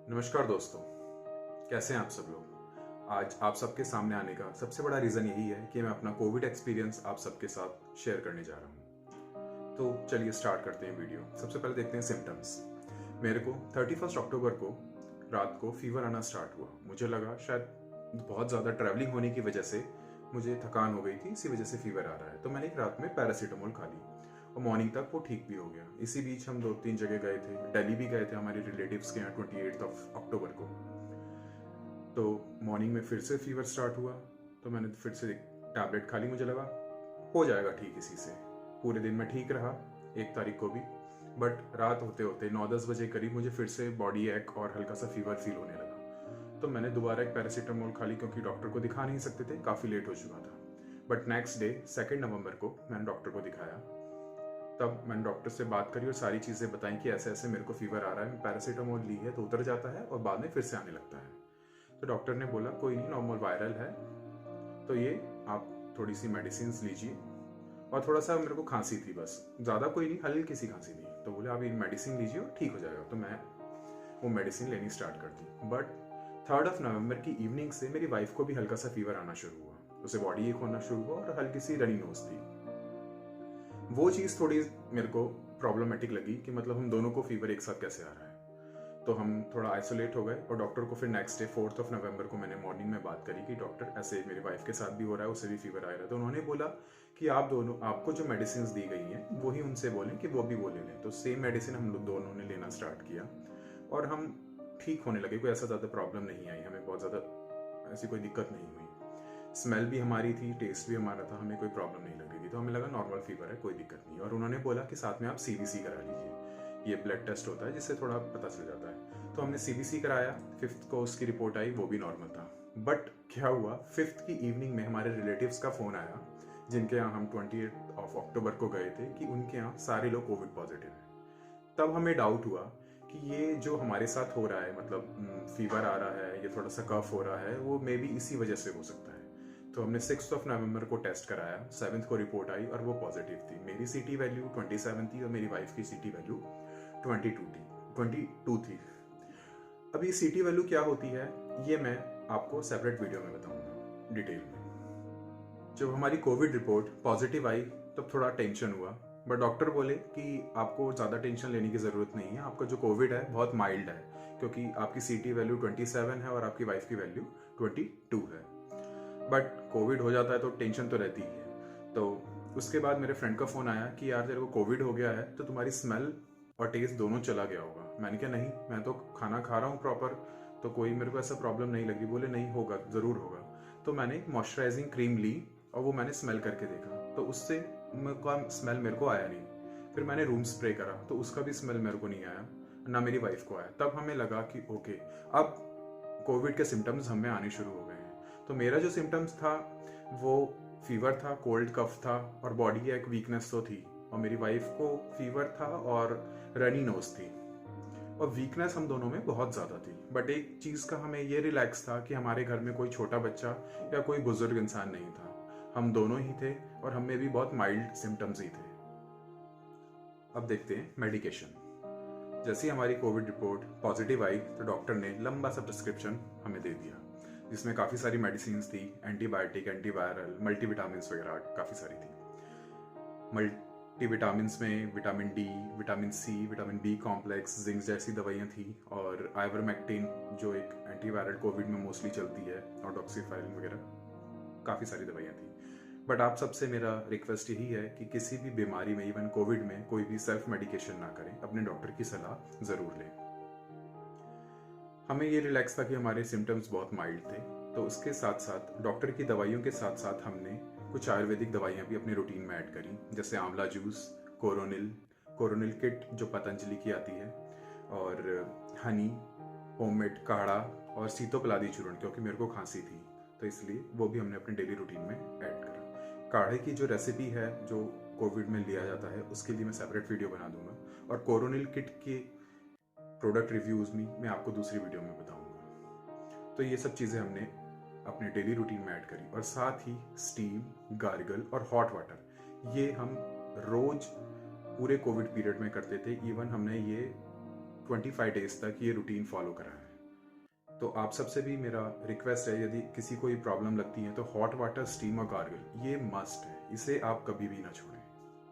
नमस्कार दोस्तों, कैसे हैं आप सब लोग। आज आप सबके सामने आने का सबसे बड़ा रीज़न यही है कि मैं अपना कोविड एक्सपीरियंस आप सबके साथ शेयर करने जा रहा हूँ। तो चलिए स्टार्ट करते हैं वीडियो। सबसे पहले देखते हैं सिम्टम्स। मेरे को 31 अक्टूबर को रात को फीवर आना स्टार्ट हुआ। मुझे लगा शायद बहुत ज़्यादा ट्रैवलिंग होने की वजह से मुझे थकान हो गई थी, इसी वजह से फीवर आ रहा है। तो मैंने एक रात में पैरासीटामोल खा ली और मॉर्निंग तक वो ठीक भी हो गया। इसी बीच हम 2-3 जगह गए थे, दिल्ली भी गए थे हमारे रिलेटिव्स के यहाँ 28 अक्टूबर को। तो मॉर्निंग में फिर से फीवर स्टार्ट हुआ, तो मैंने फिर से टैबलेट खा ली। मुझे लगा हो जाएगा ठीक इसी से। पूरे दिन में ठीक रहा 1 तारीख को भी, बट रात होते होते 9-10 बजे करीब मुझे फिर से बॉडी एक और हल्का सा फीवर फील होने लगा। तो मैंने दोबारा एक पैरासीटामोल खा ली, क्योंकि डॉक्टर को दिखा नहीं सकते थे, काफ़ी लेट हो चुका था। बट नेक्स्ट डे 2 नवंबर को मैंने डॉक्टर को दिखाया। तब मैंने डॉक्टर से बात करी और सारी चीज़ें बताई कि ऐसे ऐसे मेरे को फीवर आ रहा है, पैरासीटामोल ली है तो उतर जाता है और बाद में फिर से आने लगता है। तो डॉक्टर ने बोला कोई नहीं, नॉर्मल वायरल है, तो ये आप थोड़ी सी मेडिसिन लीजिए। और थोड़ा सा मेरे को खांसी थी, बस ज़्यादा कोई नहीं, हल्की सी खांसी थी। तो बोले आप ये मेडिसिन लीजिए और ठीक हो जाएगा। तो मैं वो मेडिसिन लेनी स्टार्ट कर दी। बट 3 नवंबर की इवनिंग से मेरी वाइफ को भी हल्का सा फीवर आना शुरू हुआ। उसे बॉडी एक होना शुरू हुआ और हल्की सी रनी नोज थी। वो चीज़ थोड़ी मेरे को प्रॉब्लमेटिक लगी कि मतलब हम दोनों को फीवर एक साथ कैसे आ रहा है। तो हम थोड़ा आइसोलेट हो गए और डॉक्टर को फिर नेक्स्ट डे 4 नवंबर को मैंने मॉर्निंग में बात करी कि डॉक्टर ऐसे मेरी वाइफ के साथ भी हो रहा है, उसे भी फीवर आ रहा है। तो उन्होंने बोला कि आप दोनों, आपको जो मेडिसिन दी गई हैं वही उनसे बोलें कि वो भी वो ले लें। तो सेम मेडिसिन हम लोग दोनों ने लेना स्टार्ट किया और हम ठीक होने लगे। कोई ऐसा ज़्यादा प्रॉब्लम नहीं आई, हमें बहुत ज़्यादा ऐसी कोई दिक्कत नहीं हुई। स्मेल भी हमारी थी, टेस्ट भी हमारा था, हमें कोई प्रॉब्लम नहीं लग रही थी। तो हमें लगा नॉर्मल फीवर है, कोई दिक्कत नहीं। और उन्होंने बोला कि साथ में आप सीबीसी करा लीजिए, ये ब्लड टेस्ट होता है जिससे थोड़ा पता चल जाता है। तो हमने सीबीसी कराया। 5th को उसकी रिपोर्ट आई, वो भी नॉर्मल था। बट क्या हुआ, 5th की इवनिंग में हमारे रिलेटिव्स का फ़ोन आया, जिनके यहाँ हम 28 अक्टूबर को गए थे, कि उनके यहाँ सारे लोग कोविड पॉजिटिव हैं। तब हमें डाउट हुआ कि ये जो हमारे साथ हो रहा है, मतलब फीवर आ रहा है, ये थोड़ा सा कफ हो रहा है, वो मे बी इसी वजह से हो सकता है। तो हमने 6 नवंबर को टेस्ट कराया, 7 को रिपोर्ट आई और वो पॉजिटिव थी। मेरी सीटी वैल्यू 27 थी और मेरी वाइफ की सीटी वैल्यू 22 थी। अब ये सीटी वैल्यू क्या होती है, ये मैं आपको सेपरेट वीडियो में बताऊंगा डिटेल में। जब हमारी कोविड रिपोर्ट पॉजिटिव आई तब थोड़ा टेंशन हुआ, बट डॉक्टर बोले कि आपको ज़्यादा टेंशन लेने की ज़रूरत नहीं है, आपका जो कोविड है बहुत माइल्ड है, क्योंकि आपकी सीटी वैल्यू 27 है और आपकी वाइफ की वैल्यू 22 है। बट कोविड हो जाता है तो टेंशन तो रहती ही है। तो उसके बाद मेरे फ्रेंड का फ़ोन आया कि यार तेरे को कोविड हो गया है तो तुम्हारी स्मेल और टेस्ट दोनों चला गया होगा। मैंने कहा नहीं, मैं तो खाना खा रहा हूँ प्रॉपर, तो कोई मेरे को ऐसा प्रॉब्लम नहीं लगी। बोले नहीं होगा, ज़रूर होगा। तो मैंने एक मॉइस्चराइजिंग क्रीम ली और वो मैंने स्मेल करके देखा, तो उससे स्मेल मेरे को आया नहीं। फिर मैंने रूम स्प्रे करा तो उसका भी स्मेल मेरे को नहीं आया, ना मेरी वाइफ को आया। तब हमें लगा कि ओके, अब कोविड के सिम्टम्स हमें आने शुरू हो गए हैं। तो मेरा जो सिम्टम्स था वो फीवर था, कोल्ड कफ था और बॉडी की एक वीकनेस तो थी, और मेरी वाइफ को फीवर था और रनी नोज थी, और वीकनेस हम दोनों में बहुत ज़्यादा थी। बट एक चीज़ का हमें ये रिलैक्स था कि हमारे घर में कोई छोटा बच्चा या कोई बुजुर्ग इंसान नहीं था, हम दोनों ही थे और हमें भी बहुत माइल्ड सिम्टम्स ही थे। अब देखते हैं मेडिकेशन। जैसे ही हमारी कोविड रिपोर्ट पॉजिटिव आई तो डॉक्टर ने लंबा सा प्रिस्क्रिप्शन हमें दे दिया, जिसमें काफ़ी सारी मेडिसिन थी, एंटीबायोटिक, एंटीवायरल, मल्टीविटामिन वगैरह काफ़ी सारी थी। मल्टीविटामिन्स में vitamin D, vitamin C, vitamin B complex, zinc जैसी दवाइयाँ थी, और आइवरमेक्टिन जो एक एंटीवायरल कोविड में मोस्टली चलती है, और डॉक्सीफाइलिन वगैरह काफ़ी सारी दवाइयाँ थी। बट आप सबसे मेरा रिक्वेस्ट यही है कि किसी भी बीमारी में, इवन कोविड में, कोई भी सेल्फ मेडिकेशन ना करें, अपने डॉक्टर की सलाह ज़रूर लें। हमें ये रिलैक्स था कि हमारे सिम्टम्स बहुत माइल्ड थे, तो उसके साथ साथ डॉक्टर की दवाइयों के साथ साथ हमने कुछ आयुर्वेदिक दवाइयाँ भी अपनी रूटीन में ऐड करी, जैसे आंवला जूस, कोरोनिल किट जो पतंजलि की आती है, और हनी, होममेड काढ़ा और सीतोपलादी चूर्ण, क्योंकि मेरे को खांसी थी तो इसलिए वो भी हमने अपने डेली रूटीन में ऐड करा। काढ़े की जो रेसिपी है जो कोविड में लिया जाता है, उसके लिए मैं सेपरेट वीडियो बना दूंगा, और कोरोनिल किट के प्रोडक्ट रिव्यूज़ में मैं आपको दूसरी वीडियो में बताऊंगा। तो ये सब चीज़ें हमने अपने डेली रूटीन में ऐड करी, और साथ ही स्टीम, गार्गल और हॉट वाटर, ये हम रोज पूरे कोविड पीरियड में करते थे। इवन हमने ये 25 डेज तक ये रूटीन फॉलो करा है। तो आप सबसे भी मेरा रिक्वेस्ट है, यदि किसी को ये प्रॉब्लम लगती है तो हॉट वाटर, स्टीम और गार्गल ये मस्ट है, इसे आप कभी भी ना छोड़ें।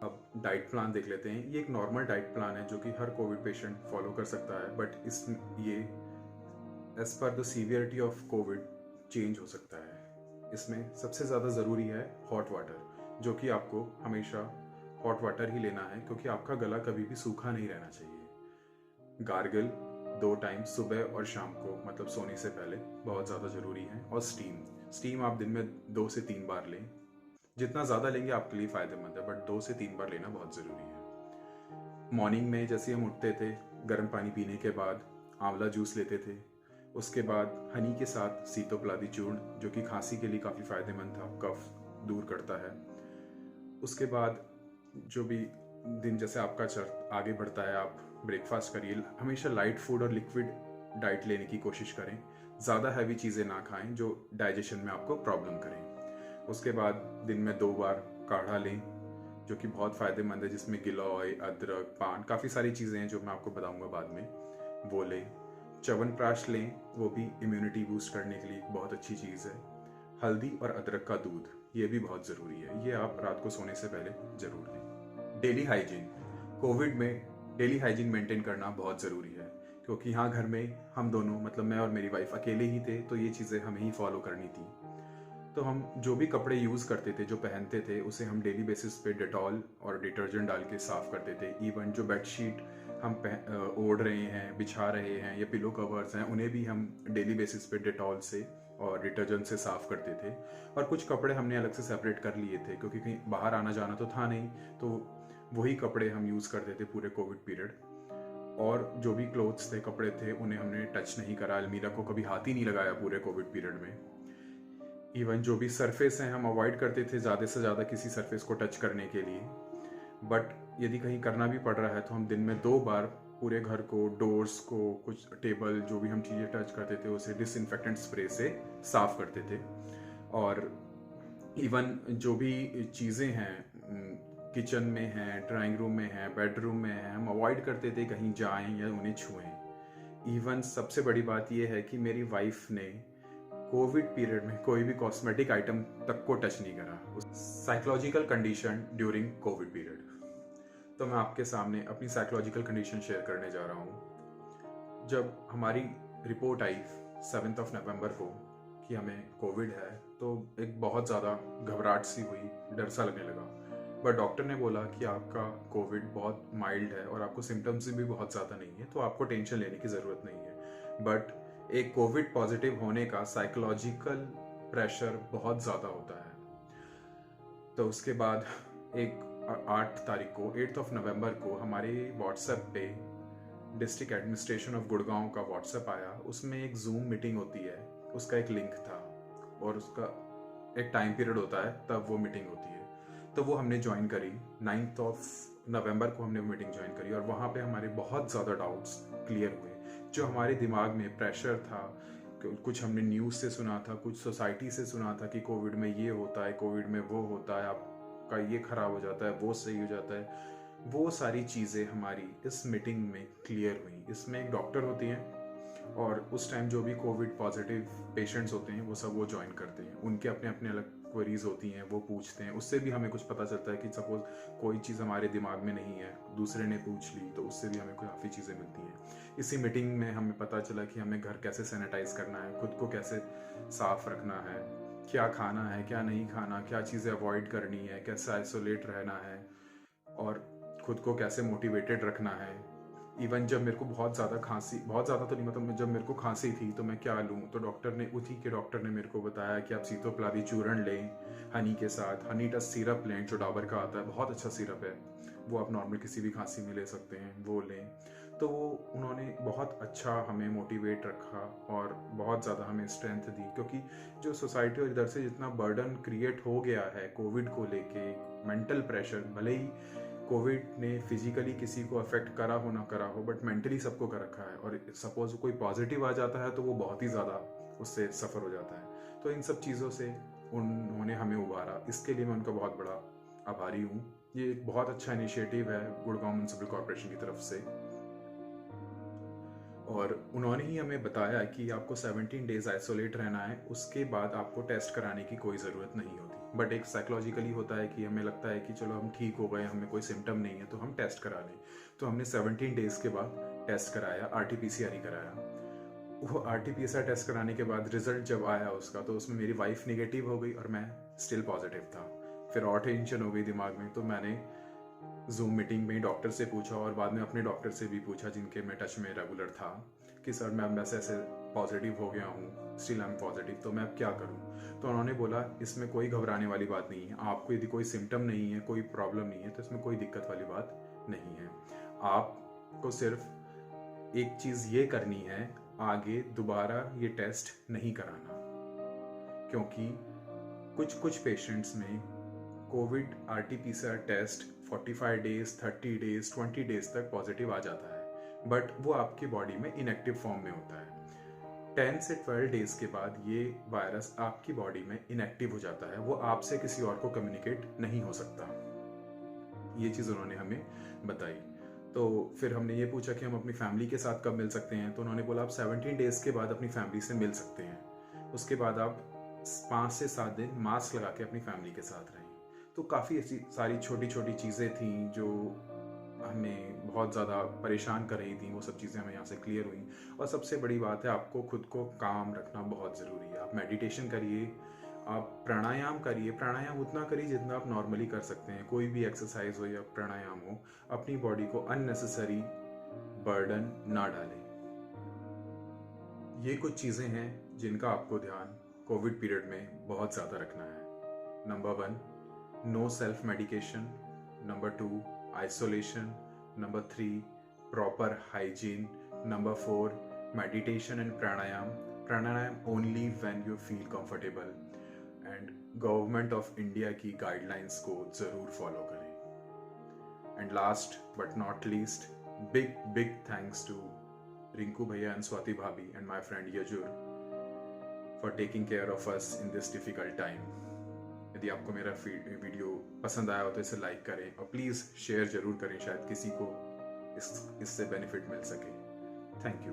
अब डाइट प्लान देख लेते हैं। ये एक नॉर्मल डाइट प्लान है जो कि हर कोविड पेशेंट फॉलो कर सकता है, बट इस ये एज पर the severity of covid change हो सकता है। इसमें सबसे ज़्यादा ज़रूरी है हॉट वाटर, जो कि आपको हमेशा हॉट वाटर ही लेना है क्योंकि आपका गला कभी भी सूखा नहीं रहना चाहिए। गार्गल 2 टाइम सुबह और शाम को, मतलब सोने से पहले, बहुत ज़्यादा ज़रूरी है। और स्टीम आप दिन में 2 से 3 बार लें। जितना ज़्यादा लेंगे आपके लिए फ़ायदेमंद है, बट 2 से 3 बार लेना बहुत ज़रूरी है। मॉर्निंग में जैसे हम उठते थे, गर्म पानी पीने के बाद आंवला जूस लेते थे। उसके बाद हनी के साथ सीतोपलादी चूर्ण, जो कि खांसी के लिए काफ़ी फ़ायदेमंद था, कफ दूर करता है। उसके बाद जो भी दिन जैसे आपका आगे बढ़ता है, आप ब्रेकफास्ट करिए। हमेशा लाइट फूड और लिक्विड डाइट लेने की कोशिश करें। ज़्यादा हैवी चीज़ें ना खाएं जो डाइजेशन में आपको प्रॉब्लम करें। उसके बाद दिन में 2 बार काढ़ा लें, जो कि बहुत फ़ायदेमंद है, जिसमें गिलोय, अदरक, पान, काफ़ी सारी चीज़ें हैं जो मैं आपको बताऊंगा बाद में, वो लें। च्यवनप्राश लें, वो भी इम्यूनिटी बूस्ट करने के लिए एक बहुत अच्छी चीज़ है। हल्दी और अदरक का दूध, ये भी बहुत ज़रूरी है, ये आप रात को सोने से पहले ज़रूर लें। डेली हाइजीन, कोविड में डेली हाइजीन मेंटेन करना बहुत ज़रूरी है, क्योंकि यहाँ घर में हम दोनों, मतलब मैं और मेरी वाइफ अकेले ही थे, तो ये चीज़ें हमें ही फॉलो करनी थी। तो हम जो भी कपड़े यूज़ करते थे, जो पहनते थे, उसे हम डेली बेसिस पे डेटॉल और डिटर्जेंट डाल के साफ़ करते थे। इवन जो बेडशीट हम ओढ़ रहे हैं, बिछा रहे हैं, या पिलो कवर्स हैं, उन्हें भी हम डेली बेसिस पे डेटॉल से और डिटर्जेंट से साफ़ करते थे। और कुछ कपड़े हमने अलग से सेपरेट कर लिए थे, क्योंकि कहीं बाहर आना जाना तो था नहीं, तो वही कपड़े हम यूज़ करते थे पूरे कोविड पीरियड। और जो भी क्लोथ्स थे, कपड़े थे, उन्हें हमने टच नहीं करा। अलमीरा को कभी हाथ ही नहीं लगाया पूरे कोविड पीरियड में। इवन जो भी सरफेस हैं, हम अवॉइड करते थे ज़्यादा से ज़्यादा किसी सरफेस को टच करने के लिए। बट यदि कहीं करना भी पड़ रहा है तो हम दिन में 2 बार पूरे घर को, डोर्स को, कुछ टेबल, जो भी हम चीज़ें टच करते थे, उसे डिसइंफेक्टेंट स्प्रे से साफ करते थे। और इवन जो भी चीज़ें हैं किचन में हैं, ड्राइंग रूम में हैं, बेडरूम में हैं, हम अवॉइड करते थे कहीं जाएं या उन्हें छुएं। इवन सबसे बड़ी बात यह है कि मेरी वाइफ ने कोविड पीरियड में कोई भी कॉस्मेटिक आइटम तक को टच नहीं करा। Psychological condition during Covid period, तो मैं आपके सामने अपनी साइकोलॉजिकल कंडीशन शेयर करने जा रहा हूँ। जब हमारी रिपोर्ट आई 7 नवंबर को कि हमें कोविड है, तो एक बहुत ज़्यादा घबराहट सी हुई, डर सा लगने लगा। बट डॉक्टर ने बोला कि आपका कोविड बहुत माइल्ड है और आपको सिम्टम्स भी बहुत ज़्यादा नहीं है, तो आपको टेंशन लेने की ज़रूरत नहीं है। बट एक कोविड पॉजिटिव होने का साइकोलॉजिकल प्रेशर बहुत ज़्यादा होता है। तो उसके बाद एक 8 नवंबर को हमारे व्हाट्सएप पे डिस्ट्रिक्ट एडमिनिस्ट्रेशन ऑफ गुड़गांव का व्हाट्सएप आया। उसमें एक जूम मीटिंग होती है, उसका एक लिंक था और उसका एक टाइम पीरियड होता है, तब वो मीटिंग होती है। तो वो हमने ज्वाइन करी। 9 नवंबर को हमने मीटिंग ज्वाइन करी और वहाँ पे हमारे बहुत ज़्यादा डाउट्स क्लियर हुए। जो हमारे दिमाग में प्रेशर था, कुछ हमने न्यूज़ से सुना था, कुछ सोसाइटी से सुना था कि कोविड में ये होता है, कोविड में वो होता है, आपका ये खराब हो जाता है, वो सही हो जाता है, वो सारी चीज़ें हमारी इस मीटिंग में क्लियर हुई। इसमें एक डॉक्टर होती हैं और उस टाइम जो भी कोविड पॉजिटिव पेशेंट्स होते हैं वो सब वो ज्वाइन करते हैं। उनके अपने अपने अलग क्वेरीज होती हैं, वो पूछते हैं। उससे भी हमें कुछ पता चलता है कि सपोज कोई चीज़ हमारे दिमाग में नहीं है, दूसरे ने पूछ ली, तो उससे भी हमें काफ़ी चीज़ें मिलती हैं। इसी मीटिंग में हमें पता चला कि हमें घर कैसे सैनिटाइज करना है, खुद को कैसे साफ रखना है, क्या खाना है, क्या नहीं खाना, क्या चीज़ें अवॉइड करनी है, कैसे आइसोलेट रहना है और खुद को कैसे मोटिवेटेड रखना है। इवन जब मेरे को बहुत ज़्यादा खांसी, बहुत ज़्यादा तो नहीं, मतलब जब मेरे को खांसी थी तो मैं क्या लूँ, तो उठी के डॉक्टर ने मेरे को बताया कि आप सीतोपलादी चूर्ण लें हनी के साथ। हनी टच सिरप लें जो डाबर का आता है, बहुत अच्छा सिरप है, वो आप नॉर्मल किसी भी खांसी में ले सकते हैं, वो लें। तो वो उन्होंने बहुत अच्छा हमें मोटिवेट रखा और बहुत ज़्यादा हमें स्ट्रेंथ दी, क्योंकि जो सोसाइटी और इधर से जितना बर्डन क्रिएट हो गया है कोविड को लेके, मेंटल प्रेशर, भले ही कोविड ने फिजिकली किसी को अफेक्ट करा हो ना करा हो, बट मेंटली सबको कर रखा है। और सपोज कोई पॉजिटिव आ जाता है तो वो बहुत ही ज़्यादा उससे सफ़र हो जाता है। तो इन सब चीज़ों से उन्होंने हमें उबारा, इसके लिए मैं उनका बहुत बड़ा आभारी हूँ। ये एक बहुत अच्छा इनिशिएटिव है गुड़गांव म्यूनसिपल कॉर्पोरेशन की तरफ से। और उन्होंने ही हमें बताया कि आपको 17 डेज आइसोलेट रहना है, उसके बाद आपको टेस्ट कराने की कोई ज़रूरत नहीं होती। बट एक साइकोलॉजिकली होता है कि हमें लगता है कि चलो हम ठीक हो गए, हमें कोई सिम्टम नहीं है तो हम टेस्ट करा लें। तो हमने 17 डेज़ के बाद टेस्ट कराया, RT-PCR ही कराया। वो RT-PCR टेस्ट कराने के बाद रिजल्ट जब आया उसका, तो उसमें मेरी वाइफ नेगेटिव हो गई और मैं स्टिल पॉजिटिव था। फिर और टेंशन हो गई दिमाग में, तो मैंने जूम मीटिंग में डॉक्टर से पूछा और बाद में अपने डॉक्टर से भी पूछा जिनके मैं टच में रेगुलर था कि सर मैं ऐसे ऐसे पॉजिटिव हो गया हूँ, स्टिल आई एम पॉजिटिव, तो मैं अब क्या करूँ। तो उन्होंने बोला इसमें कोई घबराने वाली बात नहीं है, आपको यदि कोई सिम्टम नहीं है, कोई प्रॉब्लम नहीं है, तो इसमें कोई दिक्कत वाली बात नहीं है। आपको सिर्फ एक चीज़ ये करनी है, आगे दोबारा ये टेस्ट नहीं कराना, क्योंकि कुछ पेशेंट्स में covid RT-PCR test 45 days, 30 days, 20 days तक पॉजिटिव आ जाता है, बट वो आपकी बॉडी में इनएक्टिव फॉर्म में होता है। 10 से 12 डेज के बाद ये वायरस आपकी बॉडी में इनएक्टिव हो जाता है, वो आपसे किसी और को कम्युनिकेट नहीं हो सकता। ये चीज़ उन्होंने हमें बताई। तो फिर हमने ये पूछा कि हम अपनी फैमिली के साथ कब मिल सकते हैं, तो उन्होंने बोला आप 17 डेज के बाद अपनी फैमिली से मिल सकते हैं, उसके बाद आप 5 से 7 दिन मास्क लगा के अपनी फैमिली के साथ रहें। तो काफ़ी ऐसी सारी छोटी छोटी चीज़ें थी जो हमें बहुत ज़्यादा परेशान कर रही थी, वो सब चीज़ें हमें यहाँ से क्लियर हुई। और सबसे बड़ी बात है, आपको खुद को काम रखना बहुत ज़रूरी है। आप मेडिटेशन करिए, आप प्राणायाम करिए, प्राणायाम उतना करिए जितना आप नॉर्मली कर सकते हैं, कोई भी एक्सरसाइज हो या प्राणायाम हो, अपनी बॉडी को अननेसेसरी बर्डन ना डालें। ये कुछ चीज़ें हैं जिनका आपको ध्यान कोविड पीरियड में बहुत ज़्यादा रखना है। Number 1, no self medication. Number 2, isolation. Number 3, proper hygiene. Number 4, meditation and pranayama only when you feel comfortable. And government of India की गाइडलाइंस को ज़रूर फॉलो करें। And last but not least, big thanks to Rinku भैया and Swati भाभी and my friend Yajur for taking care of us in this difficult time. यदि आपको मेरा video पसंद आया हो तो इसे लाइक करें और प्लीज़ शेयर ज़रूर करें, शायद किसी को इससे बेनिफिट मिल सके। Thank you.